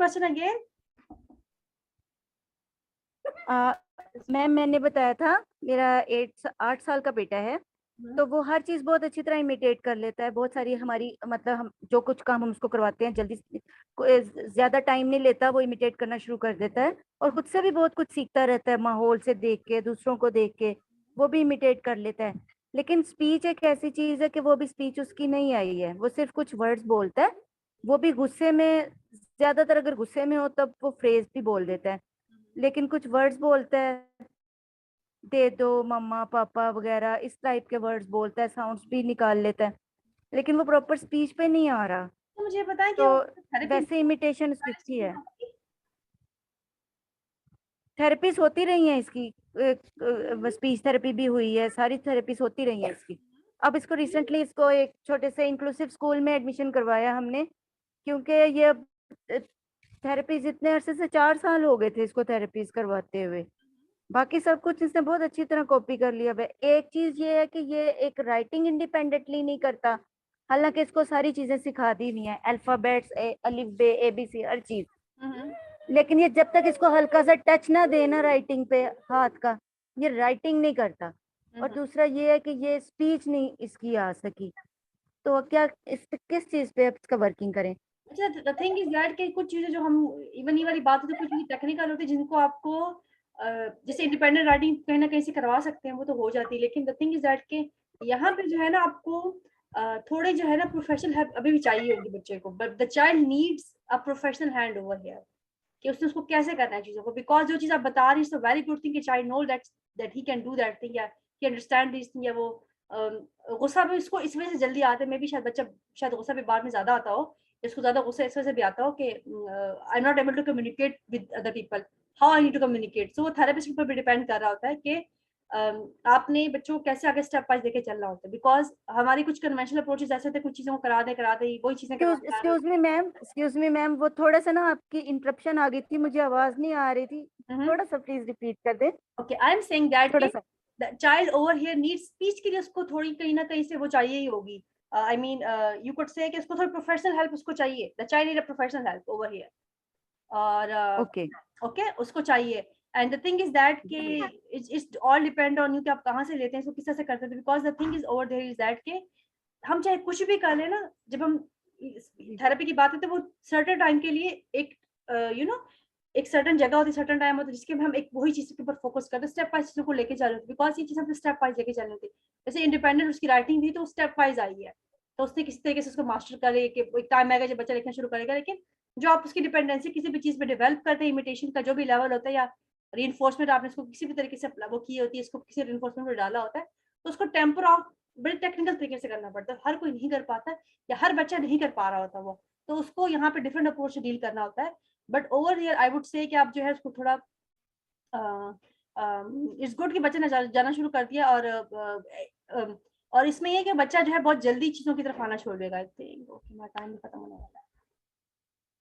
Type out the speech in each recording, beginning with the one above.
question again? Ma'am मैंने बताया था मेरा 8 साल का बेटा है, तो वो हर चीज बहुत अच्छी तरह इमिटेट कर लेता है। बहुत सारी हमारी मतलब हम जो कुछ काम हम उसको करवाते हैं जल्दी ज्यादा टाइम नहीं लेता, वो इमिटेट करना शुरू कर देता है और खुद से भी बहुत कुछ सीखता रहता है, माहौल से देख के, दूसरों को देख के वो भी इमिटेट कर लेता है। लेकिन स्पीच एक ऐसी चीज है कि वो भी स्पीच उसकी नहीं आई है, वो सिर्फ कुछ वर्ड्स बोलता है। वो भी गुस्से में, ज्यादातर अगर गुस्से में हो तब वो फ्रेज भी बोल देता है, लेकिन कुछ वर्ड्स बोलता है, दे दो, मम्मा पापा वगैरह इस टाइप के वर्ड्स बोलता है, साउंड्स भी निकाल लेता है, लेकिन वो प्रॉपर स्पीच पे नहीं आ रहा। तो मुझे बताएं कि तो थेरेपी वैसे इमिटेशन उसकी अच्छी है। थेरेपीज होती रही हैं इसकी, स्पीच थेरेपी भी हुई है, सारी थेरेपीज होती रही हैं इसकी। अब इसको रिसेंटली इसको एक छोटे से इंक्लूसिव स्कूल में एडमिशन करवाया हमने, क्योंकि ये थेरेपीज इतने अरसे से 4 साल हो गए थे इसको थेरेपीज करवाते हुए। बाकी सब कुछ इसने बहुत अच्छी तरह कॉपी कर लिया है। एक चीज ये है कि ये एक राइटिंग इंडिपेंडेंटली नहीं करता, हालांकि इसको सारी चीजें सिखा दी हुई हैं, अल्फाबेट्स, अलिफ बे एबीसी हर चीज, लेकिन ये जब तक इसको हल्का सा टच ना देना राइटिंग पे हाथ का, ये राइटिंग नहीं करता। और दूसरा ये है कि ये स्पीच नहीं इसकी आ सकी, तो क्या इस पे किस चीज पे अब इसका वर्किंग करें? अच्छा, द थिंग इज दैट कि कुछ चीजें जो हम इवन ये वाली बात है, तो कुछ चीजें टेक्निकल होती है जिनको आपको जैसे इंडिपेंडेंट राइटिंग कहीं ना कहीं से करवा सकते हैं, वो तो हो जाती है। लेकिन द थिंग इज दैट कि यहाँ पे जो है ना आपको थोड़े जो है ना प्रोफेशनल हेल्प अभी भी चाहिए होगी बच्चे को, but the child needs a professional hand over here कि उसने उसको कैसे करना है चीजों को, बिकॉज जो चीज आप बता रही है वेरी गुड थिंग कि child know that he can do that thing, या ही अंडरस्टैंड दिस थिंग, या वो गुस्सा भी इसको इस वजह से जल्दी आता है। मे बी शायद बच्चा शायद गुस्सा भी बाद में ज्यादा आता हो, इसको ज्यादा गुस्सा इस वजह से भी आता हो कि I am not able to communicate with other people, how I need to communicate. So वो थेरेपिस्ट के ऊपर भी डिपेंड कर रहा होता है कि आपने बच्चों को कैसे आगे स्टेप वाइज लेके चलना होता है, बिकॉज हमारी कुछ कन्वेंशनल अप्रोचेस ऐसे होते हैं, कुछ चीजों को करा दे वही चीजें करवा। एक्सक्यूज मी मैम, वो थोड़ा सा ना आपकी इंटरप्शन आ गई थी, मुझे आवाज नहीं आ रही थी, थोड़ा सा प्लीज रिपीट कर दे। Okay, I am saying that थोड़ा कि सा। The child over here needs speech के लिए उसको थोड़ी कहीं ना कहीं से वो चाहिए ही होगी। I mean you could say कि उसको थोड़ी प्रोफेशनल हेल्प उसको चाहिए, the child need a professional help over here, और ओके। ओके उसको चाहिए। And the thing is that कि it's all depend on you कि आप कहाँ से लेते हैं इसको, किस तरह से करते हैं, because the thing is over there is that कि हम चाहे कुछ भी कर लें ना, जब हम थेरेपी की बात करते हैं वो सर्टेन टाइम के लिए एक यू नो एक सर्टेन जगह होती है, सर्टेन टाइम होता है जिसके हम एक वही चीज के ऊपर फोकस करते हैं, स्टेप वाइज चीजों को लेके चल रहे थे, बिकॉज ये चीज हम स्टेप वाइज लेके चल रहे थे। जैसे इंडिपेंडेंट उसकी राइटिंग थी तो स्टेप वाइज आई है, तो उसने किसी तरीके से उसको मास्टर करे कि एक टाइम आएगा जब बच्चा लिखना शुरू करेगा। लेकिन जो आप उसकी डिपेंडेंसी किसी भी चीज पे डेवलप करते हैं, इमिटेशन का जो भी लेवल होता है या रीइंफोर्समेंट आपने इसको किसी भी तरीके से वो की होती है, इसको किसी रीइंफोर्समेंट में डाला होता है, तो उसको टेम्पर ऑफ बड़े टेक्निकल तरीके से करना पड़ता है, हर कोई नहीं कर पाता या हर बच्चा नहीं कर पा रहा होता वो, तो उसको यहाँ पे डिफरेंट अप्रोच से डील करना होता है। But over here I would say कि आप जो है उसको थोड़ा इट्स गुड कि बच्चे ने जाना शुरू कर दिया, और इसमें ये कि बच्चा जो है बहुत जल्दी चीजों की तरफ आना छोड़ देगा। आई थिंक ओके मेरा टाइम भी खत्म होने वाला है।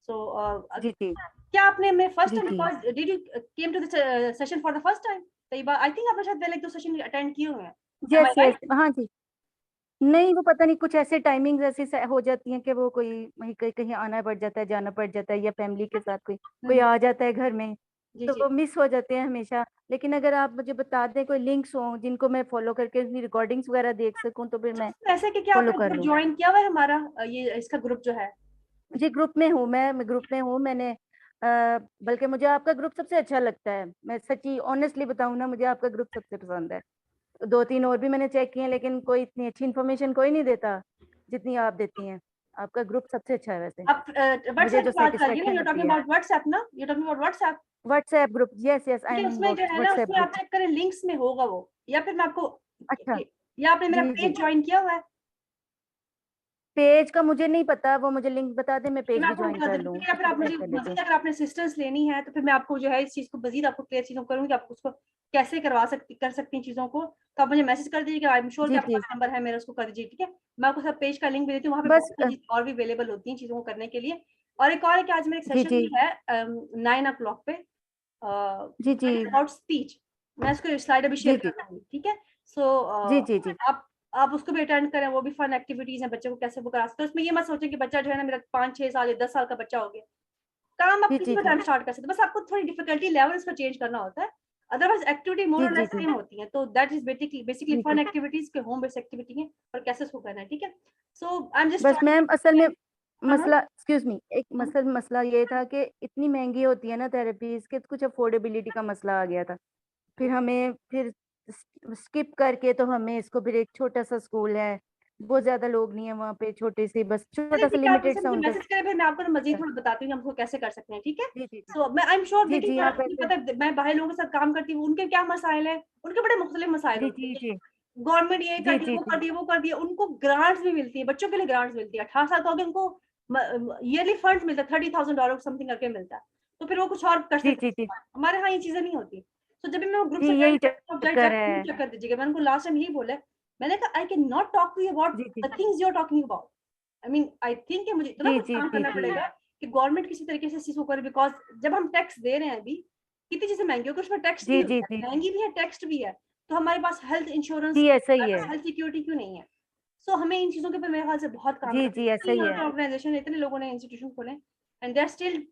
सो जी जी क्या आपने मैं फर्स्ट जी टाइम, जी। Because did you came to this session for the first time? कई बार आई थिंक आपने शायद पहले 2 सेशन अटेंड किए हुए हैं, एम आई यस यस, राइट? हाँ जी। नहीं, वो पता नहीं कुछ ऐसे टाइमिंग्स ऐसी हो जाती हैं कि वो कोई वहीं कहीं कहीं आना पड़ जाता है, जाना पड़ जाता है, या फैमिली के साथ कोई कोई आ जाता है घर में, जी तो जी। वो मिस हो जाते हैं हमेशा। लेकिन अगर आप मुझे बता दें कोई लिंक्स हों जिनको मैं फॉलो करके उसकी रिकॉर्डिंग्स वगैरह देख सकूं, तो फिर मैं ऐसे कि क्या फॉलो आपने कर ग्रुप लूं। ज्वाइन किया हुआ है हमारा, ये इसका ग्रुप जो है? जी ग्रुप में हूँ, मैं ग्रुप में हूँ। मैंने बल्कि मुझे आपका ग्रुप सबसे अच्छा लगता है, मैं सच्ची ऑनेस्टली बताऊँ ना, मुझे आपका ग्रुप सबसे पसंद है। 2-3 और भी मैंने चेक किए हैं, लेकिन कोई इतनी अच्छी इन्फॉर्मेशन कोई नहीं देता जितनी आप देती हैं। आपका ग्रुप सबसे अच्छा है वैसे, आप मुझे व्हाट्सएप जो की बात कर रही है ना, सेटिस्फेक्शन यू टॉकिंग मिलती है। अबाउट व्हाट्सएप ना, you talking about WhatsApp? WhatsApp group, yes yes, I ठीक है, एम इन उसमें जो है ना व्हाट्सएप उसमें ग्रुप। आप चेक करें लिंक्स में होगा वो, या फिर मैं आपको, अच्छा। या आपने मेरा जी जी। पेज ज्वाइन किया हुआ है? पेज का मुझे नहीं पता, वो मुझे लिंक बता दे, मैं तो पेज मैं भी आपको ज्वाइन बता कर देती लूँ, हूँ, या फिर उसको आप भी मुझे चेक कर लेते मजीद हैं। अगर आपने असिस्टेंस लेनी है तो फिर मैं आपको जो है इस चीज को मजीद आपको क्लियर चीजों करूंगी, आप उसको कैसे कर सकती हैं चीजों को, तो आप मुझे मैसेज कर दीजिएगा। आई एम श्योर कि जी आपके जी। पास नंबर है मेरा, उसको कर दीजिए। ठीक है, मैं आपको सब पेज का लिंक भी देती हूँ, वहाँ पे बस बहुत सी और भी अवेलेबल होती हैं चीजों को करने के लिए। और एक और है कि आज मेरा एक जी सेशन जी भी है 9 o'clock पे, जी जी अबाउट स्पीच। मैं उसको स्लाइड अभी शेयर जी जी करना हूँ, ठीक है? सो जी जी जी। आप उसको भी अटेंड करें, वो भी फन एक्टिविटीज हैं, बच्चे को कैसे वो करा सकते हैं। उसमें ये मत सोचें कि बच्चा जो है ना मेरा 5-6 साल या 10 साल का बच्चा हो गया, काम आप जी, किसी जी, भी जी। टाइम स्टार्ट कर सकते हो, बस आपको थोड़ी डिफिकल्टी लेवल इसका चेंज करना होता है, अदरवाइज एक्टिविटी मोर जी, और जी, लेस जी। सेम होती है। तो दैट इज बेसिकली जी, फन जी। एक्टिविटीज के होम बेस्ड एक्टिविटी है और कैसे उसको करना है, ठीक है। सो आई एम जस्ट बस मैम असल में हाँ हाँ मसला, एक्सक्यूज मी, एक मसला ये था कि इतनी महंगी होती है ना थेरेपीज के, कुछ अफोर्डेबिलिटी का मसला आ गया था। फिर हमें फिर स्किप करके तो हमें इसको फिर एक छोटा सा स्कूल है, बहुत ज्यादा लोग नहीं है वहाँ पे, छोटे से बस चलिए छोटा सा ठीक है, आप लिमिटेड जैसे सा मुझे उनका मैसेज करें, फिर मैं आपको मजीद था। थोड़ा बताती हूँ हमको कैसे कर सकते हैं, ठीक है। जी, जी, जी। सो मैं आई एम श्योर, जी, देखिए जी, आप मुझे ऐसे। पता है, मैं बाहर लोगों के साथ काम करती हूँ, उनके क्या मसाइल है, उनके बड़े मुख्तलिफ मसाइल जी, होते जी, हैं। जी। गवर्नमेंट ये कर जी, दिया, जी, वो कर जी। दिया, वो कर दिया, उनको ग्रांट्स भी मिलती है, बच्चों के लिए ग्रांट्स मिलती है, 18 साल तो आगे उनको ईयरली फंड मिलता है, $30,000 समथिंग करके मिलता है, तो फिर वो कुछ और कर जी, सकते जी, जी। हैं। हमारे यहाँ ये चीजें नहीं होती। तो जब भी मैं ग्रुप जी, से यही जाए चक्कर है। चेक कर दीजिएगा, मैंने उनको लास्ट टाइम यही बोला है। मैंने कहा I can not talk to you about जी, जी, the things you are talking about. I mean I think मुझे इतना जी, कुछ जी, काम जी, करना जी। पड़ेगा कि गवर्नमेंट किसी तरीके से इस चीज को करे, बिकॉज जब हम टैक्स दे रहे हैं अभी, कितनी चीजें महंगी हो, उसमें टैक्स भी जी, जी, होता जी, है, जी। महंगी भी है, टैक्स भी है। तो हमारे पास हेल्थ इंश्योरेंस, जी, ऐसा ही हमारे है। पास हेल्थ सिक्योरिटी क्यों नहीं है। सो हमें इन चीजों के ऊपर मेरे ख्याल से बहुत काम जी, जी, ऐसा करना है। ही यहाँ है। पे ऑर्गेनाइजेशन, इतने लोगों ने इंस्टीट्यूशन खोले एंड दे आर स्टिल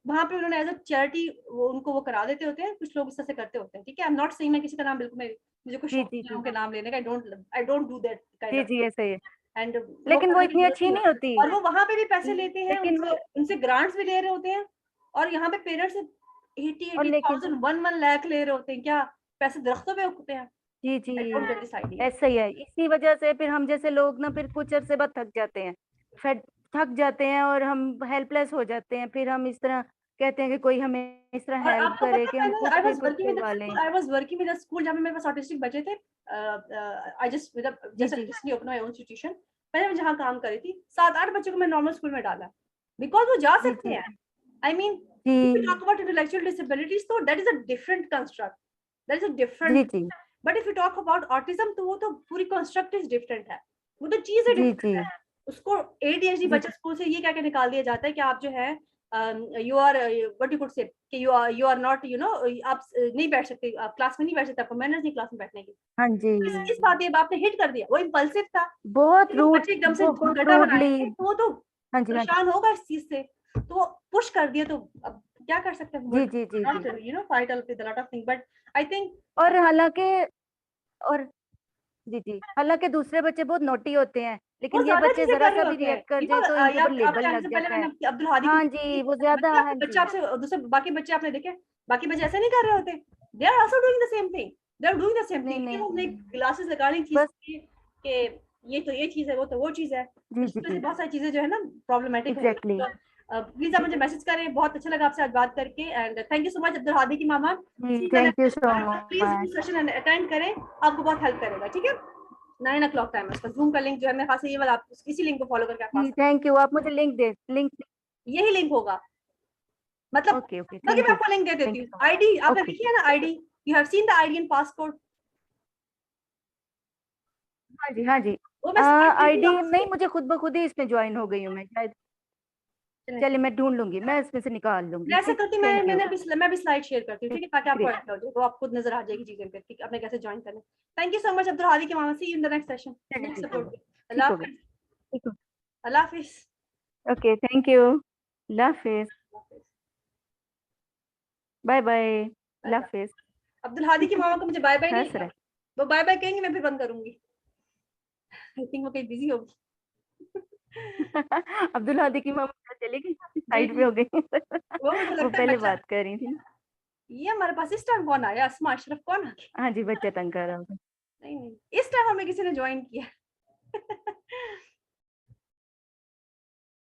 वहां पे, उन्होंने एज अ चैरिटी वो उनको वो करा देते होते हैं, कुछ लोग इस तरह से करते होते हैं, ठीक है। आई एम नॉट सेइंग मैं किसी का नाम बिल्कुल, मैं मुझे कोई जी, शौक जी, नहीं है जी। उनके नाम लेने का, I don't do that kind जी, ऑफ, जी, ऐसा ही है। एंड वो लेकिन वो करने की इतनी जरूरत अच्छी नहीं नहीं होती, होती। और वो वहां पे भी पैसे लेते हैं, लेकिन वो, उनसे उनसे ग्रांट्स भी ले रहे होते हैं, और यहाँ पे पेरेंट्स से एटी और एटी लेकिन, थाउजेंड 1 लाख ले रहे होते हैं, क्या पैसे दरख्तों पे उगते हैं। जी, आई डोंट जी, गेट दिस आइडिया। ऐसा ही है। इसी वजह से फिर हम जैसे लोग ना फिर कुछ अरसे बाद थक जाते हैं, फिर थक जाते हैं और हम हेल्पलेस हो जाते हैं। फिर हम इस तरह कहते हैं कि कोई हमें इस तरह और हेल्प आपको करे पता कि है, हम मैंने खुद आई से वाज कुछ वर्किंग विद करवा लें। I was working with school जहाँ पे मेरे पास ऑटिस्टिक बच्चे थे। आई जस्ट मतलब जी, जैसे जी, recently open my own institution, मैंने जहाँ काम करी थी, 7-8 बच्चों को मैं नॉर्मल स्कूल में डाला, बिकॉज वो जा जी, सकते जी, हैं। आई मीन इफ यू जी, टॉक अबाउट इंटेलेक्चुअल डिसेबिलिटीज, तो that is a different construct, that is a जी, डिफरेंट। जी, but if you talk about autism, तो वो तो पूरी कंस्ट्रक्ट इज डिफरेंट है, वो तो चीज है जी, डिफरेंट जी, है। उसको एडीएचडी जी, बच्चा स्कूल से ये कह के निकाल दिया जाता है कि आप जो है you are what you could say, कि you are not you know, आप नहीं बैठ सकते, आप क्लास में नहीं बैठ सकते, आपको मैनर्स नहीं क्लास में बैठने की। हाँ जी, इस बात ये आपने हिट कर दिया, वो इम्पल्सिव था, बहुत वो रूड, बच्चे एकदम से बहुत गड्ढा रूडली। बनाएंगे, तो वो तो हाँ जी, हाँ जी, परेशान होगा इस चीज से, तो वो पुश कर दिया। तो अब क्या कर सकते हैं, जी, जी, जी, जी। Not you know fight with lot of thing, but I think और हालांकि, और जी, जी, हालांकि दूसरे बच्चे बहुत नोटी होते हैं, वो लेकिन ये ज्यादा बच्चे चीजें जरा कर रहे सा भी होते हैं, रिएक्ट कर यू नो। जाए तो इनके ऊपर आपके लेबल आने लग से पहले जाता है। मैंने अब्दुल हादी की हाँ बात जी, की, वो ज्यादा, बच्चे हाँ आपके बच्चे जी। आपसे दूसरे बाकी बच्चे आपने देखे, बाकी बच्चे ऐसे नहीं कर रहे होते, they are also doing the same thing, they are doing the same नहीं, थिंग, लेकिन नहीं, हमने नहीं, ग्लासेस लगाने की चीज बस। की कि ये तो ये चीज है, वो तो वो चीज है। जी, इस जी, वजह से जी, बहुत सारी चीजें जो है ना प्रॉब्लमेटिक हो रही एग्जैक्टली। है। तो प्लीज आप मुझे मैसेज करें, बहुत अच्छा लगा आपसे आज बात करके, and thank you so much Abdul Hadi की मामा। जी, thank you so please much. Session attend करें, आपको बहुत हेल्प करेगा, ठीक है। 9 o'clock टाइम है उसका, जूम का लिंक जो है मेरे पास, ये वाला आप इसी लिंक को फॉलो करके आप आ जी, सकते थैंक यू। आप मुझे लिंक दे, लिंक। हैं, यही लिंक होगा, मतलब ओके, ओके, बल्कि थैंक मैं यू, आपको लिंक दे देती थैंक हूँ। You so ID much. आपने ओके, देखी है ना, ID, you have seen the ID and passcode, हाँ जी, हाँ जी। वो मैं स्लाइड देती आईडी हूँ नहीं, आपको। मुझे खुद ब खुद ही इसमें ज्वाइन हो गई हूँ मैं शायद। चलें चलिए, ठीक मैं ढूंढ लूंगी, मैं इसमें से निकाल है, लूंगी। ऐसा ठीक, करती हूँ, थैंक यू। मैं भी स्लाइड शेयर करती हूँ, ठीक है, ताकि आपको शुक्रिया। आइडिया हो जाए, तो आपको नजर आ जाएगी चीजें फिर कि आपने कैसे ज्वाइन करना है। Thank you so much Abdul Hadi के मामा, see you in the next session, चलिए, नेक्स्ट ठीक हो सपोर्ट। गया, अल्लाह ठीक हो गया, हाफिज। ठीक हो। अल्लाह हाफिज। Okay, thank you. अल्लाह हाफिज। Bye bye. बाय अल्लाह बाय। हाफिज। अब्दुल हादी की मामा को मुझे बाय बाय नहीं, हंस रहा वो बाय बाय कहेंगे, मैं फिर बंद करूंगी। आई थिंक वो कहीं बिजी होगी। है। अब्दुल हादी की मम्मी चली गई, जी साइड जी, पे हो गई। वो मुझे वो लगता है पहले बच्चा, बात कर रही थी ना। ये हमारे पास इस टाइम कौन आया, अस्मा अशरफ कौन आ गया। हाँ जी, बच्चा तंग कर रहा होगा। नहीं नहीं, इस टाइम हमें किसी ने ज्वाइन किया।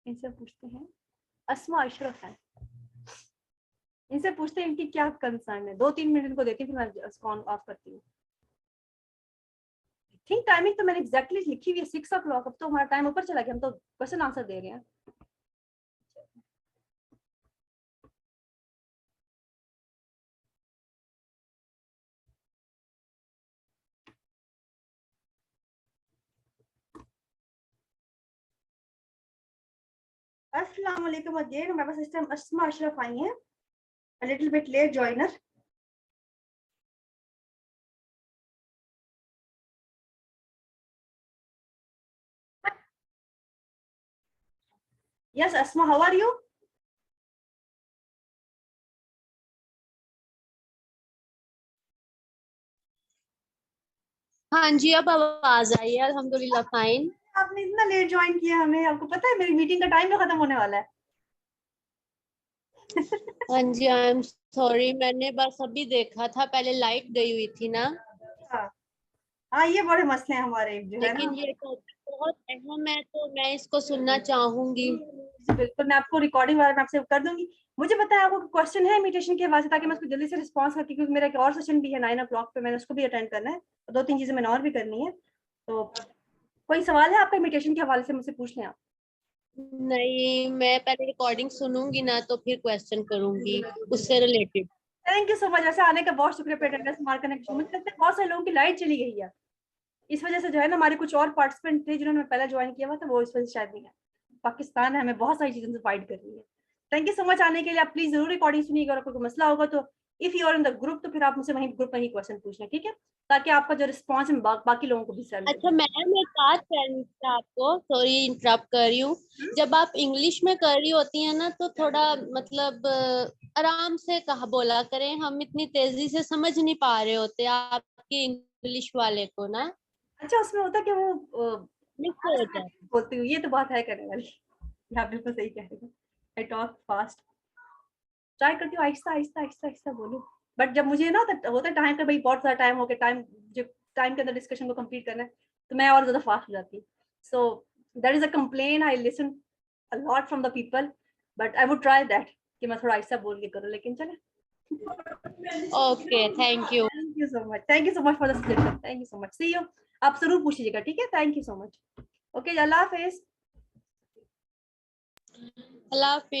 इनसे पूछते हैं, अस्मा अशरफ है, इनसे पूछते हैं इनकी क्या कंसर्न है। 2-3 मिनट इनको देती हूँ, फिर मैं फोन ऑफ करती हूँ। थिंक टाइमिंग तो मैंने एग्जैक्टली लिखी हुई है 6 o'clock, अब तो हमारा टाइम ऊपर चला गया, हम तो क्वेश्चन आंसर दे रहे हैं। अस्सलाम वालेकुम अगेन, हमारे पास इस टाइम अस्मा अशरफ आई हैं, a little bit late joiner. Yes, Asma, how are you? हाँ जी, अब आवाज आई है, अल्हम्दुलिल्लाह फाइन। आपने इतना लेट ज्वाइन किया हमें, आपको पता है मेरी मीटिंग का टाइम तो खत्म होने वाला है। हाँ जी, आई एम सॉरी, मैंने बस अभी देखा था, पहले लाइट गई हुई थी ना। हाँ हाँ, ये बड़े मसले हैं हमारे जो है ना। लेकिन ये टॉपिक बहुत अहम है, तो मैं इसको सुनना चाहूंगी। जी बिल्कुल, मैं आपको रिकॉर्डिंग वाला मैं आपसे कर दूंगी। मुझे बताया आपको क्वेश्चन है इमिटेशन के हवाले से, ताकि मैं उसको जल्दी से रिस्पॉन्स करती, क्योंकि मेरा एक और सेशन भी है 9 o'clock पे, मैंने उसको भी अटेंड करना है, और 2-3 चीजें मैंने और भी करनी है। तो कोई सवाल है आपका इमिटेशन के हवाले से, मुझसे पूछ लें आप। नहीं, मैं पहले रिकॉर्डिंग सुनूंगी ना, तो फिर क्वेश्चन करूंगी उससे related. Thank you so much, वैसे आने का बहुत शुक्रिया पे अटेंडेंस मार्क करने के लिए। मुझे लगता है बहुत सारे लोगों की लाइट चली गई है, इस वजह से जो है ना, हमारे कुछ और पार्टिसिपेंट थे जिन्होंने पहले ज्वाइन किया हुआ था, वो इस वजह से शायद नहीं है। पाकिस्तान है, हमें बहुत सारी चीजों से फाइट करनी है। थैंक यू सो मच आने के लिए। आप प्लीज जरूर रिकॉर्डिंग सुनिएगा, अगर कोई मसला होगा तो if you are in the group, तो फिर आप मुझसे वहीं ग्रुप में ही क्वेश्चन पूछना, ठीक है, ताकि आपका जो रिस्पॉन्स है बाकी लोगों को भी सर अच्छा मैम, एक बात करनी थी आपको, सॉरी इंटरप्ट कर रही हूँ। जब आप इंग्लिश में कर रही होती हैं ना, तो थोड़ा मतलब आराम से कहा बोला करें, हम इतनी तेजी से समझ नहीं पा रहे होते आपकी इंग्लिश वाले को ना, अच्छा, उसमें होता है कि वो मिस हो जाता है। बोलती हूँ, ये तो बात है करने वाली। आप बिल्कुल सही कह रहे हो, आई टॉक फास्ट, ट्राई करती हूँ आहिस्ता आहिस्ता आहिस्ता आहिस्ता बोलूं। बट जब मुझे ना होता है टाइम का, भाई बहुत सारा टाइम हो गया, टाइम जो टाइम के अंदर डिस्कशन को कंप्लीट करना है, तो मैं और ज्यादा फास्ट हो जाती हूँ। So that is a complain I listen a lot from the people, but I would try that कि मैं थोड़ा आहिस्ता बोल के करूँ, लेकिन चले। Okay, thank you. Thank you so much, thank you so much for the suggestion, thank you so much, see you. आप जरूर पूछ लीजिएगा, ठीक है, thank you so much. Okay, अल्लाह हाफिज। अल्लाह हाफिज।